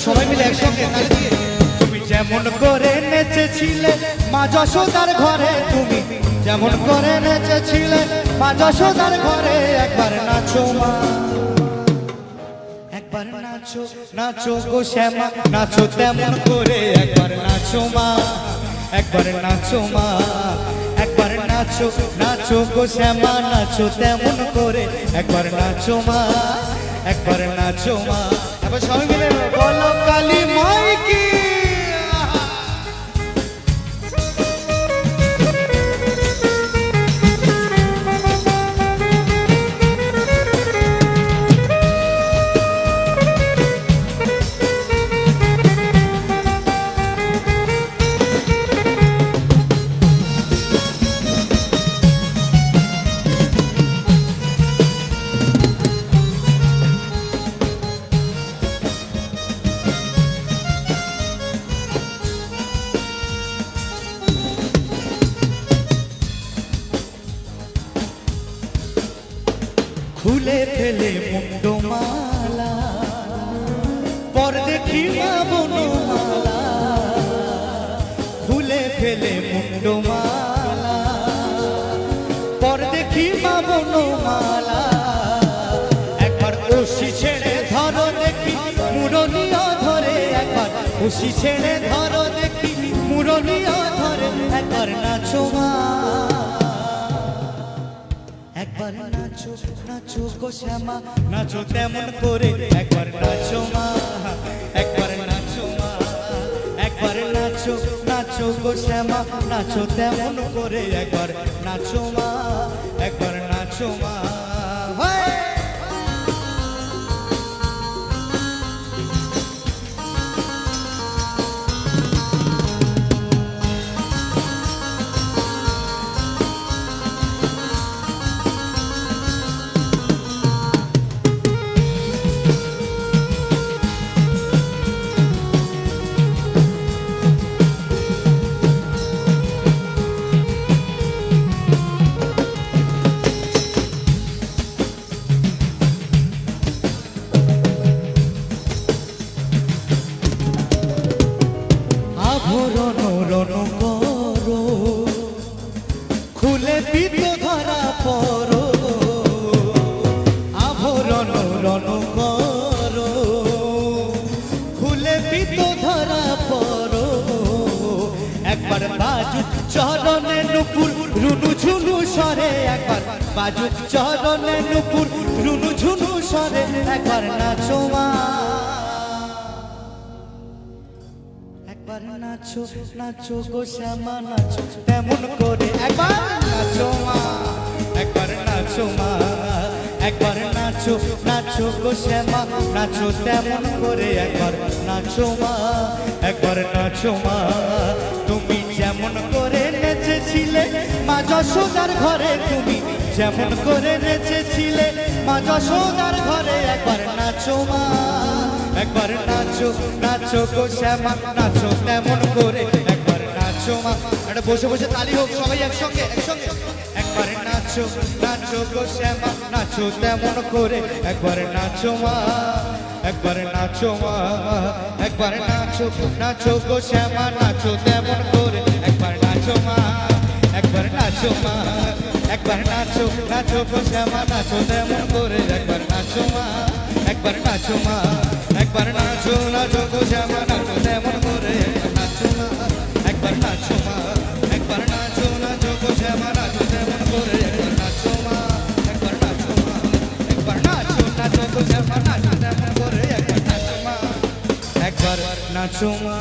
সবাই মিলে একসঙ্গে তালি দিয়ে। তুমি যেমন করে নেচেছিলে মা যশোদার ঘরে, তুমি যেমন করে নেচেছিলে মা যশোদার ঘরে, একবার নাচো মা, একবার নাচো নাচো গো শ্যামা, নাচো তেমন করে, একবার নাচো মা, একবার নাচো মা, একবার নাচো নাচো গো শ্যামা, নাচো তেমন করে, একবার নাচো মা, একবার নাচো মা। এবার সবাই মিলে বলো কালী মাই কি। খুলে ফেলে মুন্ডমালা, পর দেখি মা বনমালা, খুলে ফেলে মুন্ডমালা, পর দেখি মা বনমালা, একবার ওষি ছেড়ে ধরো দেখি মুরলিও ধরে, একবার ওষি ছেড়ে ধরো দেখি মুরলিও ধরে, একবার নাচো মা, একবার নাচো নাচো গো শ্যামা, নাচো তেমন করে, একবার নাচো মা, একবার নাচো মা, একবার নাচো নাচো গো শ্যামা, নাচো তেমন করে, একবার নাচো মা, একবার নাচো মা। রণ করো, খুলে পিত ধরা পড়ো, আভরণ রণ করো, খুলে পিত ধরা পড়ো, একবার বাজুক চরণে নুপুর রুনু ঝুনু সরে, একবার বাজুক চরণে নুপুর রুনু ঝুনু সরে, একবার নাচো মা, একবার নাচো নাচো গো শ্যামা, নাচো তেমন করে, একবার নাচো মা, একবার নাচো মা, একবার নাচো নাচো গো শ্যামা, নাচো তেমন করে, একবার নাচো মা, একবার নাচো মা। তুমি যেমন করে নেচেছিলে মা যশোদার ঘরে, তুমি যেমন করে নেচেছিলে মা যশোদার ঘরে, একবার নাচো মা, একবার নাচো নাচো গো শ্যামা, নাচো তেমন করে, একবার নাচো মা। একটা বসে বসে তালি হোক সবাই একসঙ্গে একসঙ্গে, একবার নাচো নাচো গো শ্যামা, নাচো তেমন করে, একবার নাচো মা, একবার নাচো মা, একবার নাচো নাচো গো শ্যামা, নাচো তেমন করে, একবার নাচো মা, একবার নাচো মা, একবার নাচো নাচো গো শ্যামা, নাচো তেমন করে, একবার নাচো মা, একবার নাচো মা, একবার নাচো নাচো গো শ্যামা, নাচো তেমন করে, নাচো মা, একবার নাচো মা, একবার নাচো নাচো গো শ্যামা, নাচো তেমন করে, একবার নাচো মা, একবার নাচো মা, একবার নাচো নাচো গো শ্যামা, নাচো তেমন করে, একবার নাচো মা, একবার নাচো মা।